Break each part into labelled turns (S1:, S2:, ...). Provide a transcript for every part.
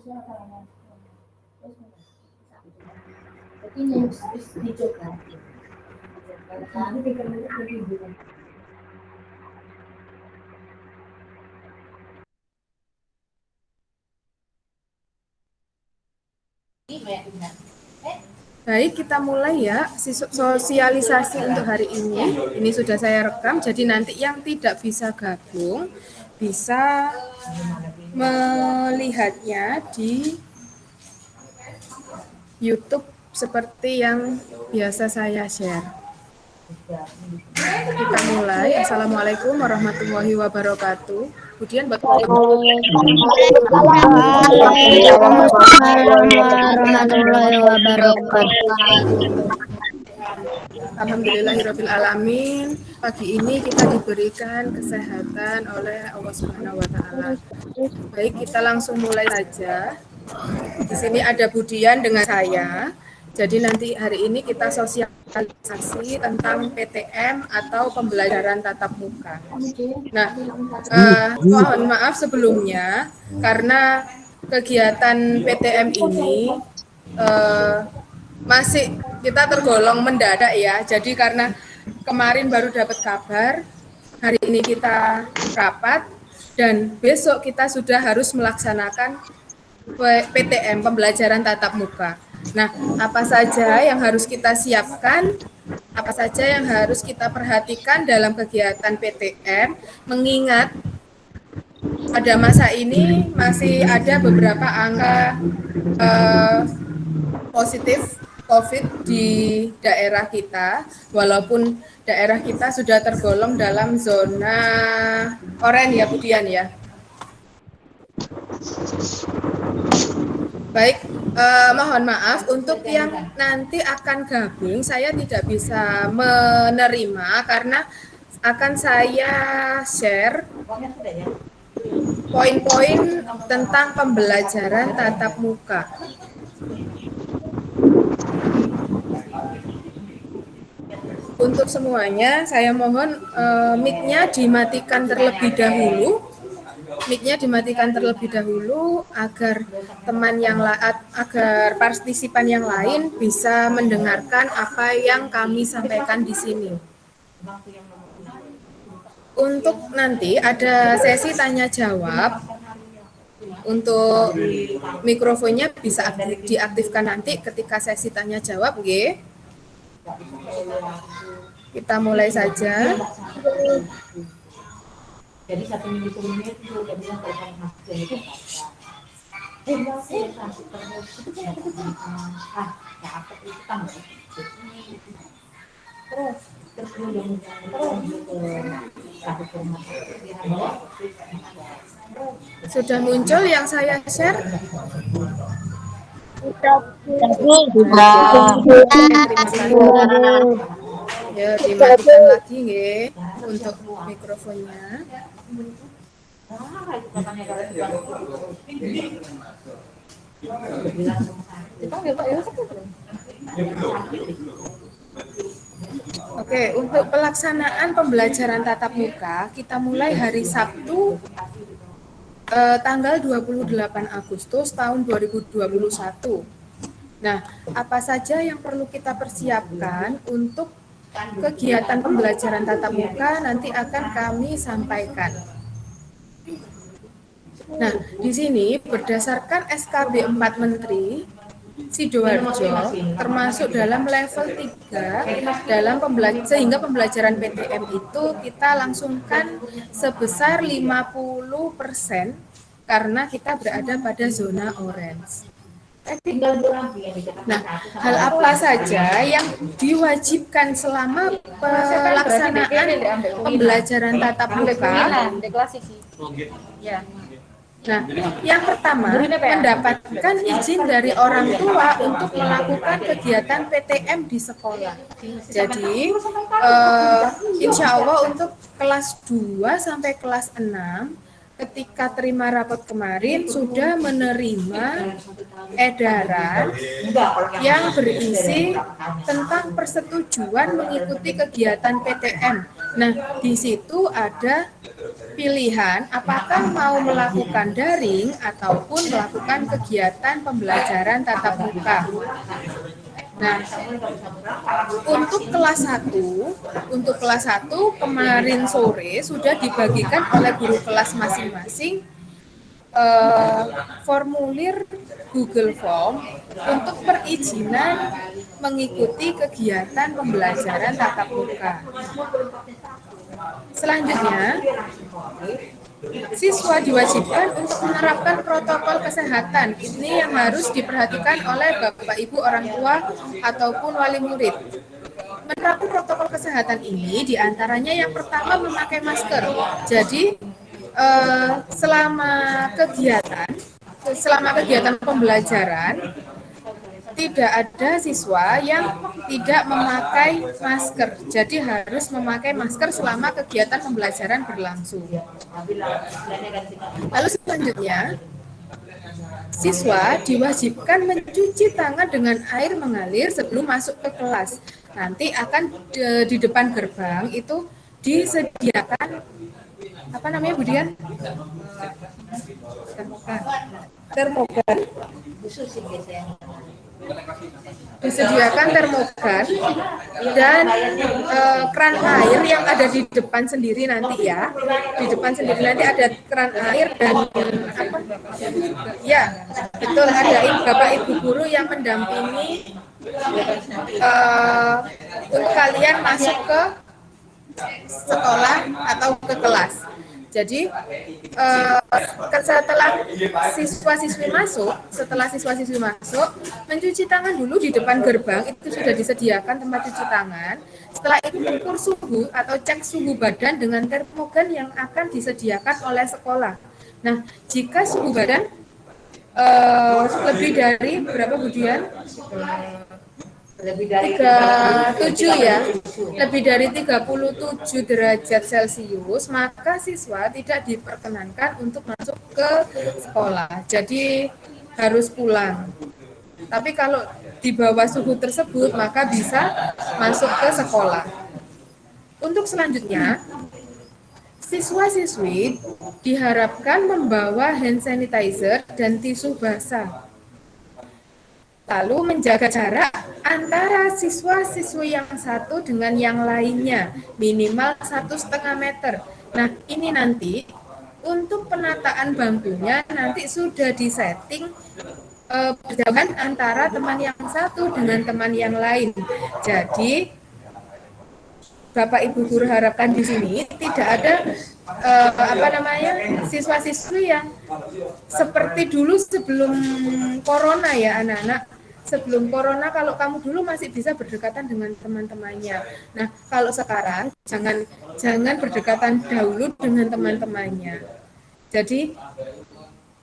S1: Baik, kita mulai ya sosialisasi untuk hari ini. Ini sudah saya rekam, jadi nanti yang tidak bisa gabung bisa melihatnya di YouTube seperti yang biasa saya share. Kita mulai. Assalamualaikum warahmatullahi wabarakatuh. Kemudian
S2: Waalaikumsalam warahmatullahi wabarakatuh.
S1: Alhamdulillahirabbil alamin. Pagi ini kita diberikan kesehatan oleh Allah Subhanahu wa taala. Baik, kita langsung mulai saja. Di sini ada Budian dengan saya. Jadi nanti hari ini kita sosialisasi tentang PTM atau pembelajaran tatap muka. Nah, mohon maaf sebelumnya karena kegiatan PTM ini masih kita tergolong mendadak ya. Jadi karena kemarin baru dapat kabar, hari ini kita rapat dan besok kita sudah harus melaksanakan PTM, pembelajaran tatap muka. Nah, apa saja yang harus kita siapkan, apa saja yang harus kita perhatikan dalam kegiatan PTM, mengingat pada masa ini masih ada beberapa angka positif COVID di daerah kita, walaupun daerah kita sudah tergolong dalam zona oranye ya, Budian ya. Baik, mohon maaf untuk yang nanti akan gabung, saya tidak bisa menerima karena akan saya share poin-poin tentang pembelajaran tatap muka. Untuk semuanya, saya mohon mic-nya dimatikan terlebih dahulu. Mic-nya dimatikan terlebih dahulu agar teman yang agar partisipan yang lain bisa mendengarkan apa yang kami sampaikan di sini. Untuk nanti ada sesi tanya jawab. Untuk mikrofonnya bisa diaktifkan nanti ketika sesi tanya jawab, oke? Kita mulai saja. Jadi 1 menit itu udah bisa telepon masker itu. Sudah muncul yang saya share? Terima kasih. Ya, dimatikan lagi nggih untuk mikrofonnya. Oke, untuk pelaksanaan pembelajaran tatap muka kita mulai hari Sabtu tanggal 28 Agustus tahun 2021. Nah, apa saja yang perlu kita persiapkan untuk kegiatan pembelajaran tatap muka nanti akan kami sampaikan. Nah, di sini berdasarkan SKB 4 Menteri Sidoarjo termasuk dalam level 3 dalam sehingga pembelajaran PTM itu kita langsungkan sebesar 50% karena kita berada pada zona orange. Nah, hal apa saja yang diwajibkan selama pelaksanaan pembelajaran tatap muka? Nah, yang pertama, mendapatkan izin dari orang tua untuk melakukan kegiatan PTM di sekolah. Jadi, insya Allah untuk kelas 2 sampai kelas 6, ketika terima rapot kemarin, sudah menerima edaran yang berisi tentang persetujuan mengikuti kegiatan PTM. Nah, di situ ada pilihan apakah mau melakukan daring ataupun melakukan kegiatan pembelajaran tatap muka. Nah, untuk kelas 1 kemarin sore sudah dibagikan oleh guru kelas masing-masing formulir Google Form untuk perizinan mengikuti kegiatan pembelajaran tatap muka. Selanjutnya, siswa diwajibkan untuk menerapkan protokol kesehatan. Ini yang harus diperhatikan oleh Bapak Ibu orang tua ataupun wali murid. Menerapkan protokol kesehatan ini diantaranya yang pertama memakai masker. Jadi selama kegiatan pembelajaran tidak ada siswa yang tidak memakai masker. Jadi harus memakai masker selama kegiatan pembelajaran berlangsung. Lalu selanjutnya, siswa diwajibkan mencuci tangan dengan air mengalir sebelum masuk ke kelas. Nanti akan di depan gerbang itu disediakan apa namanya Bu Dian? Termogan. Disediakan termogan dan keran air yang ada di depan sendiri nanti ya. Di depan sendiri nanti ada keran air dan apa? Ya, betul, ada Bapak Ibu guru yang mendampingi untuk kalian masuk ke sekolah atau ke kelas. Jadi setelah siswa-siswi masuk, mencuci tangan dulu di depan gerbang, itu sudah disediakan tempat cuci tangan. Setelah itu mengukur suhu atau cek suhu badan dengan termogan yang akan disediakan oleh sekolah. Nah, jika suhu badan lebih dari berapa Bu Dian? Lebih dari 37 ya, lebih dari 37 derajat Celcius, maka siswa tidak diperkenankan untuk masuk ke sekolah. Jadi harus pulang. Tapi kalau di bawah suhu tersebut, maka bisa masuk ke sekolah. Untuk selanjutnya, siswa-siswi diharapkan membawa hand sanitizer dan tisu basah. Lalu menjaga jarak antara siswa-siswi yang satu dengan yang lainnya minimal 1,5 meter. Nah, ini nanti untuk penataan bangkunya nanti sudah disetting berjauhan antara teman yang satu dengan teman yang lain. Jadi Bapak Ibu guru harapkan di sini tidak ada siswa-siswi yang seperti dulu sebelum corona ya anak-anak. Sebelum corona kalau kamu dulu masih bisa berdekatan dengan teman-temannya. Nah, kalau sekarang jangan berdekatan dahulu dengan teman-temannya. Jadi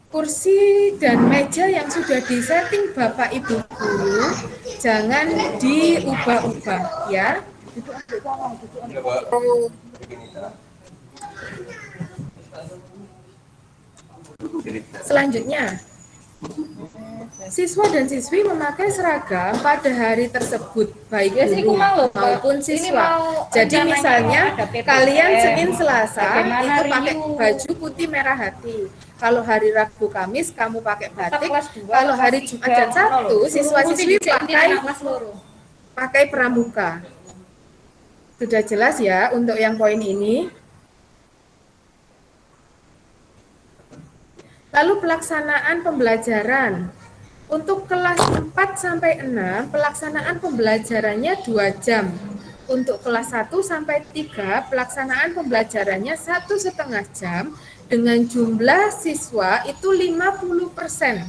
S1: kursi dan meja yang sudah disetting Bapak Ibu guru jangan diubah-ubah ya. Selanjutnya, siswa dan siswi memakai seragam pada hari tersebut, baik guru maupun siswa. Jadi misalnya kalian Senin Selasa itu pakai baju putih merah hati. Kalau hari Rabu Kamis kamu pakai batik. Kalau hari Jumat dan Sabtu siswa-siswi pakai pramuka. Sudah jelas ya untuk yang poin ini. Lalu pelaksanaan pembelajaran. Untuk kelas 4 sampai 6, pelaksanaan pembelajarannya 2 jam. Untuk kelas 1 sampai 3, pelaksanaan pembelajarannya 1,5 jam dengan jumlah siswa itu 50%.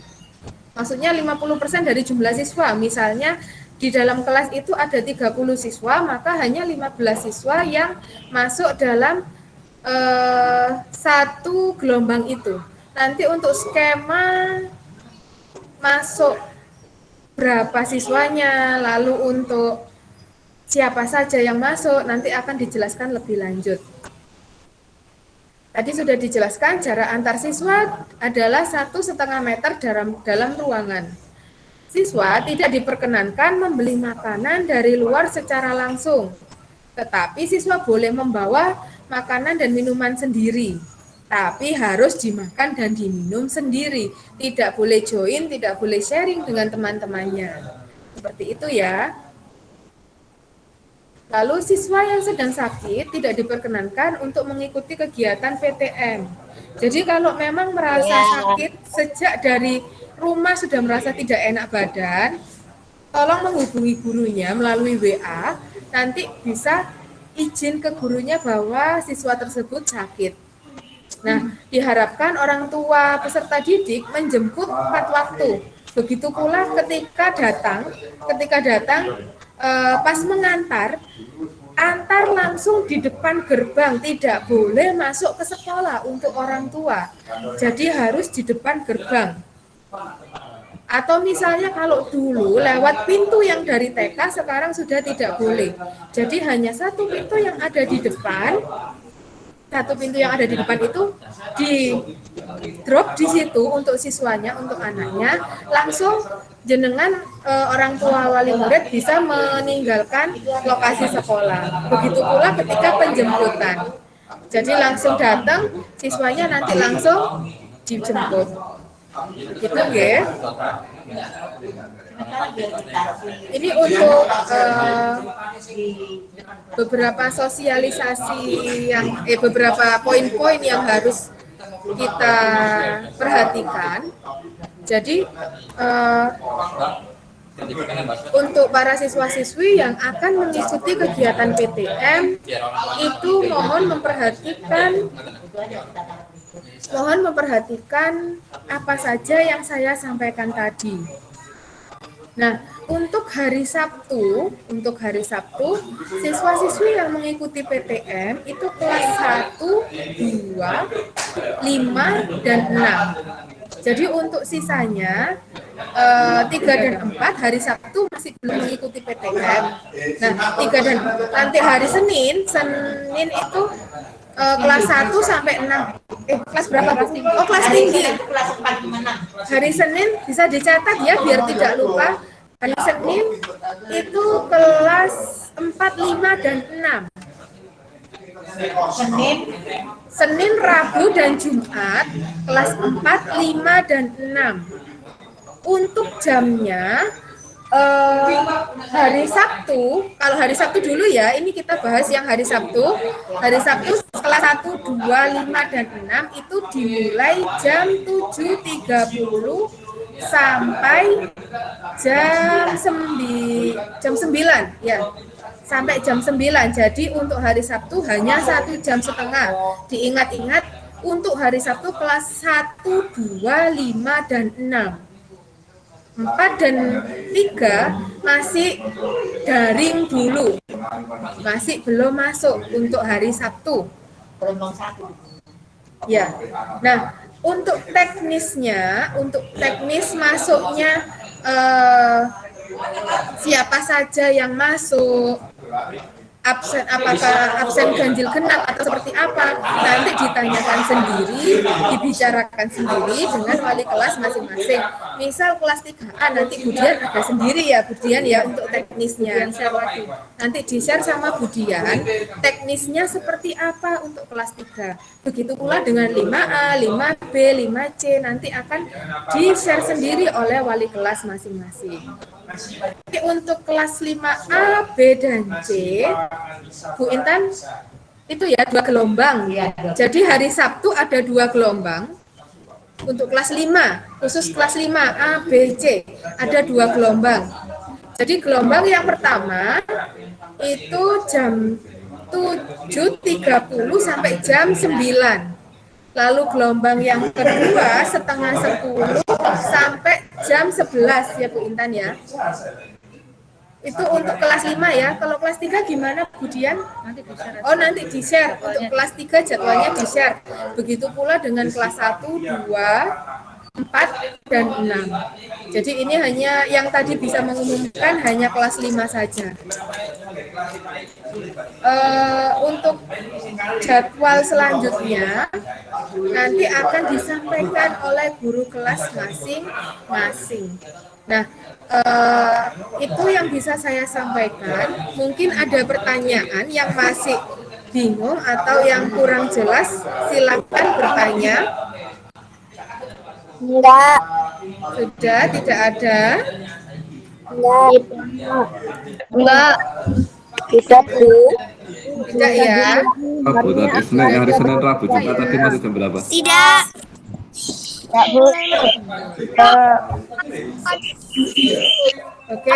S1: Maksudnya 50% dari jumlah siswa. Misalnya di dalam kelas itu ada 30 siswa, maka hanya 15 siswa yang masuk dalam satu gelombang itu. Nanti untuk skema masuk berapa siswanya, lalu untuk siapa saja yang masuk, nanti akan dijelaskan lebih lanjut. Tadi sudah dijelaskan jarak antar siswa adalah 1,5 meter dalam ruangan. Siswa tidak diperkenankan membeli makanan dari luar secara langsung, tetapi siswa boleh membawa makanan dan minuman sendiri. tapi harus dimakan dan diminum sendiri. Tidak boleh join, tidak boleh sharing dengan teman-temannya. Seperti itu ya. Lalu siswa yang sedang sakit tidak diperkenankan untuk mengikuti kegiatan PTM. Jadi kalau memang merasa sakit sejak dari rumah sudah merasa tidak enak badan, tolong menghubungi gurunya melalui WA, nanti bisa izin ke gurunya bahwa siswa tersebut sakit. Nah, diharapkan orang tua peserta didik menjemput tepat waktu. Begitu pula ketika datang pas mengantar, antar langsung di depan gerbang, tidak boleh masuk ke sekolah untuk orang tua. Jadi harus di depan gerbang. Atau misalnya kalau dulu lewat pintu yang dari TK sekarang sudah tidak boleh. Jadi hanya satu pintu yang ada di depan. Satu pintu yang ada di depan itu di drop di situ untuk siswanya, untuk anaknya, langsung jenengan orang tua wali murid bisa meninggalkan lokasi sekolah. Begitu pula ketika penjemputan. Jadi langsung datang, siswanya nanti langsung dijemput. Gitu ya. Ini untuk beberapa sosialisasi yang beberapa poin-poin yang harus kita perhatikan. Jadi untuk para siswa-siswi yang akan mengikuti kegiatan PTM itu mohon memperhatikan apa saja yang saya sampaikan tadi. Nah, untuk hari Sabtu, siswa-siswi yang mengikuti PTM itu kelas 1, 2, 5, dan 6. Jadi untuk sisanya 3 dan 4 hari Sabtu masih belum mengikuti PTM. Nah, 3 dan 4 nanti hari Senin itu kelas 1 sampai 6. Kelas berapa? Oh, kelas tinggi. Kelas 4 gimana? Hari Senin bisa dicatat ya biar tidak lupa. Hari Senin itu kelas 4, 5, dan 6. Senin, Rabu, dan Jumat kelas 4, 5, dan 6. Untuk jamnya hari Sabtu, kalau hari Sabtu dulu ya, ini kita bahas yang hari Sabtu. Hari Sabtu kelas 1, 2, 5, dan 6 itu dimulai jam 7.30 sampai jam 9 ya. Sampai jam 9. Jadi untuk hari Sabtu hanya 1,5 jam. Diingat-ingat untuk hari Sabtu kelas 1, 2, 5, dan 6. 4 dan 3 masih daring dulu. Masih belum masuk untuk hari Sabtu. Ya. Nah, untuk teknis masuknya siapa saja yang masuk, absen, apakah absen ganjil genap atau seperti apa, nanti ditanyakan sendiri, dibicarakan sendiri dengan wali kelas masing-masing. Misal kelas 3A nanti Budian ada sendiri ya Budian ya untuk teknisnya. Nanti di-share sama Budian teknisnya seperti apa untuk kelas 3. Begitu pula dengan 5A, 5B, 5C nanti akan di-share sendiri oleh wali kelas masing-masing. Untuk kelas 5A, B, dan C, Bu Intan, itu ya 2 gelombang. Jadi hari Sabtu ada 2 gelombang. Untuk kelas 5, khusus kelas 5A, B, C, ada 2 gelombang. Jadi gelombang yang pertama itu jam 7.30 sampai jam 9. Lalu gelombang yang kedua setengah 10 sampai jam 11 ya Bu Intan ya. Itu untuk kelas 5 ya. Kalau kelas 3 gimana Budian? Nanti di-share. Untuk kelas 3 jadwalnya di-share. Begitu pula dengan kelas 1, 2, 4, dan 6. Jadi ini hanya yang tadi bisa mengumumkan hanya kelas 5 saja. Untuk jadwal selanjutnya nanti akan disampaikan oleh guru kelas masing-masing. Nah, itu yang bisa saya sampaikan. Mungkin ada pertanyaan yang masih bingung atau yang kurang jelas, silakan bertanya.
S2: Enggak.
S1: Sudah, tidak ada.
S2: Enggak. Enggak. Tidak, Bu.
S1: Tidak ya.
S3: Rabu tadi Senin, hari Senin Rabu Jumat tadi masih jam berapa?
S2: Tidak. Enggak, Bu.
S1: Oke.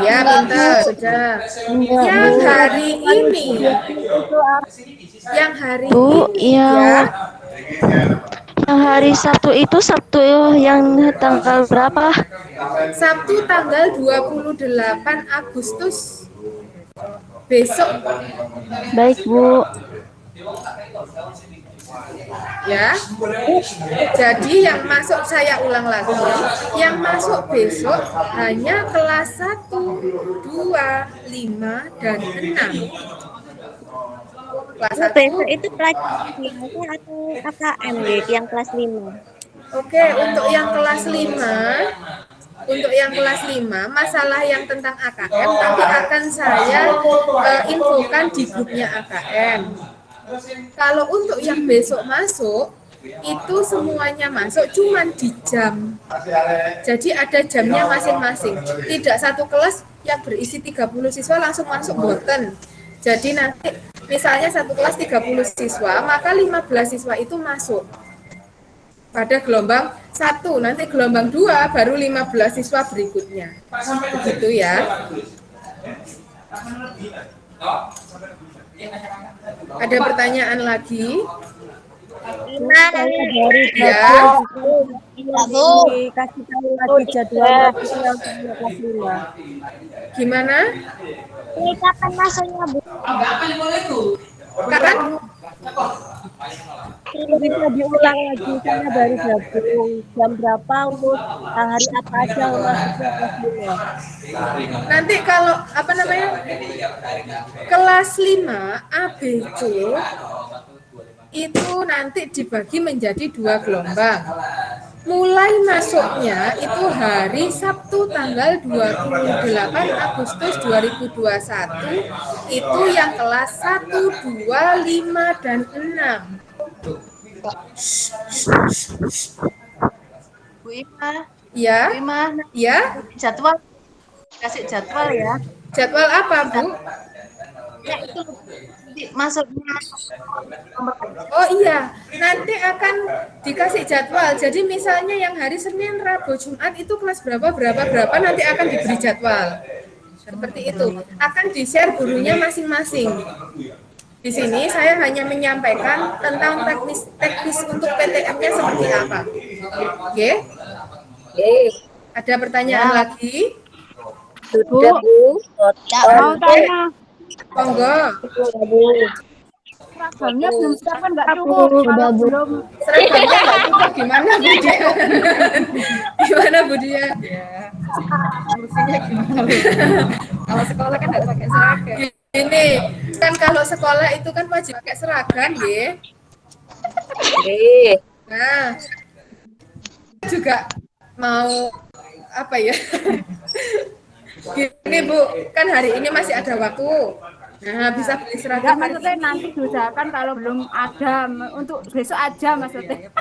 S1: Ya, pintar. Sudah. Yang hari ini. Yang hari
S4: Bu,
S1: ini
S4: yang
S1: ya.
S4: yang hari Sabtu itu Sabtu yang tanggal berapa?
S1: Sabtu tanggal 28 Agustus. Besok
S4: Baik, Bu.
S1: ya. Jadi yang masuk, saya ulang lagi, yang masuk besok hanya kelas 1, 2, 5, dan 6. Kelas 1.
S2: Besok itu pelajaran biasa atau AKM yang kelas 5?
S1: Oke, untuk yang kelas 5, masalah yang tentang AKM nanti akan saya infokan di grupnya AKM. Kalau untuk yang besok masuk, itu semuanya masuk cuman di jam. Jadi ada jamnya masing-masing. Tidak satu kelas yang berisi 30 siswa langsung masuk boten. Jadi nanti misalnya satu kelas 30 siswa, maka 15 siswa itu masuk pada gelombang 1, nanti gelombang 2 baru 15 siswa berikutnya. Begitu ya. Ada pertanyaan lagi? Ya.
S2: Kasih tahu lagi jadwal kelas 5.
S1: Gimana?
S2: Ini kapan masuknya, Bu?
S1: Kapan?
S2: Bisa diulang lagi, saya baru gabung. Jam berapa untuk hari apa aja masuknya kelas 5?
S1: Nanti kalau kelas 5 ABC itu nanti dibagi menjadi 2 gelombang. Mulai masuknya itu hari Sabtu tanggal 28 Agustus 2021, itu yang kelas 1, 2, 5, dan 6.
S5: Bu Ima,
S1: Ya,
S5: Bu Ima,
S1: ya.
S5: jadwal, kasih jadwal ya.
S1: Jadwal apa, Bu?
S5: Ya itu masuknya.
S1: Oh iya, nanti akan dikasih jadwal. Jadi misalnya yang hari Senin, Rabu, Jumat itu kelas berapa nanti akan diberi jadwal. Seperti itu. Akan di-share gurunya masing-masing. Di sini saya hanya menyampaikan tentang teknis untuk PTM-nya seperti apa. Oke? Ada pertanyaan lagi?
S2: Sudah, Bu.
S6: Mau tanya,
S1: Monggo.
S6: seragamnya belum siap kan nggak cukup kalau belum
S1: Seragamnya nggak cukup gimana, Bu Dia? Gimana, Bu Dia?
S5: Fungsinya gimana? Kalau sekolah kan harus pakai seragam.
S1: Ini kan kalau sekolah itu kan wajib pakai seragam, ya. Nah, juga mau apa ya? Gini Bu, kan hari ini masih ada waktu. Nah, bisa beli seragam.
S6: nggak, maksudnya nanti diusahakan kalau belum ada untuk besok aja maksudnya.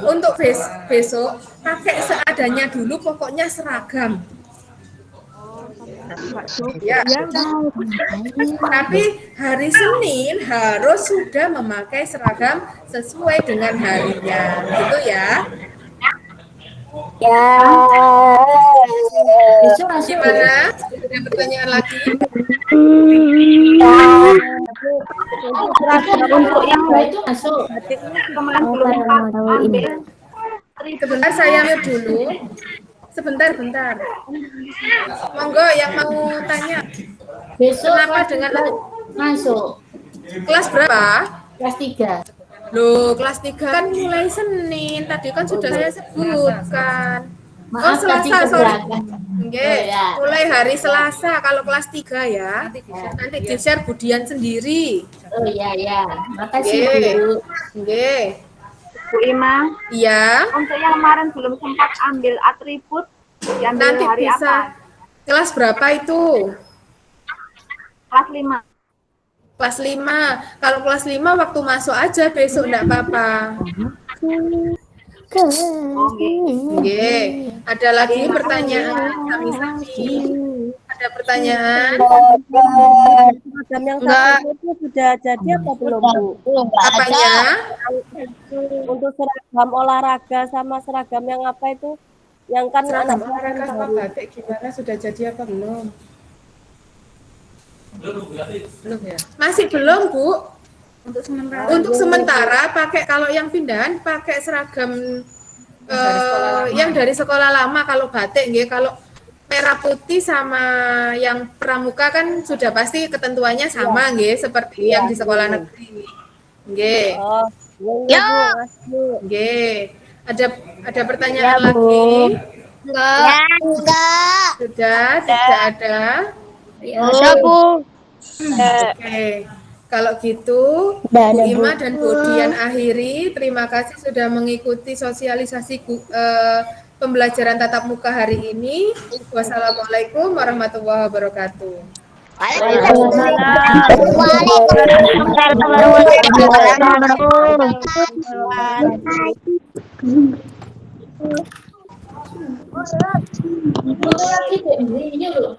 S1: Untuk besok pakai seadanya dulu, pokoknya seragam. Ya. Tapi hari Senin harus sudah memakai seragam sesuai dengan harinya, gitu ya.
S2: Ya.
S1: Gimana? Ada pertanyaan lagi?
S6: Untuk yang itu masuk. Kemarin belum ambil.
S1: Sebentar saya mute dulu. Sebentar. Monggo yang mau tanya.
S7: Besok
S1: Kenapa
S7: kelas
S1: dengan
S7: 3 masuk?
S1: kelas berapa?
S7: Kelas 3.
S1: Loh, kelas 3 kan mulai Senin. Tadi kan sudah saya sebutkan. Oh,
S7: tadi
S1: Selasa, sorry.
S7: keberatan.
S1: Oke,
S7: Oh, ya.
S1: mulai hari Selasa kalau kelas 3 ya. Nanti di-share Budian sendiri.
S7: Oh iya. Makasih
S1: Oke.
S7: Bu.
S1: Oke.
S6: Bu Ima,
S1: Iya,
S6: untuk yang kemarin belum sempat ambil atribut, diambil
S1: nanti
S6: hari
S1: bisa.
S6: apa?
S1: Kelas berapa itu?
S6: Kelas 5.
S1: Kelas 5. Kalau kelas 5 waktu masuk aja besok enggak apa-apa. Oke. Ada lagi pertanyaan Sami-Sami? Ada pertanyaan?
S2: Seragam yang satu itu sudah jadi apa belum, Bu?
S1: Apanya?
S2: Untuk seragam olahraga sama seragam yang apa itu? Yang kan
S1: Seragam
S2: anak
S1: olahraga sama batik gimana? Sudah jadi apa belum? Belum ya? Masih belum, Bu. Untuk sementara pakai, kalau yang pindahan pakai seragam yang dari sekolah lama. Kalau batik nggih, kalau merah putih sama yang pramuka kan sudah pasti ketentuannya sama nggih, seperti yang di sekolah negeri. Nggih.
S2: Oh, iya, Bu.
S1: Nggih. Ada pertanyaan lagi?
S4: Enggak.
S1: Sudah, tidak ada.
S4: Bisa, Bu.
S1: Oke. Kalau gitu, Bu Ima dan Bu Dian akhiri. Terima kasih sudah mengikuti sosialisasi pembelajaran tatap muka hari ini. Wassalamualaikum warahmatullahi wabarakatuh.
S7: Lagi deh, ini loh.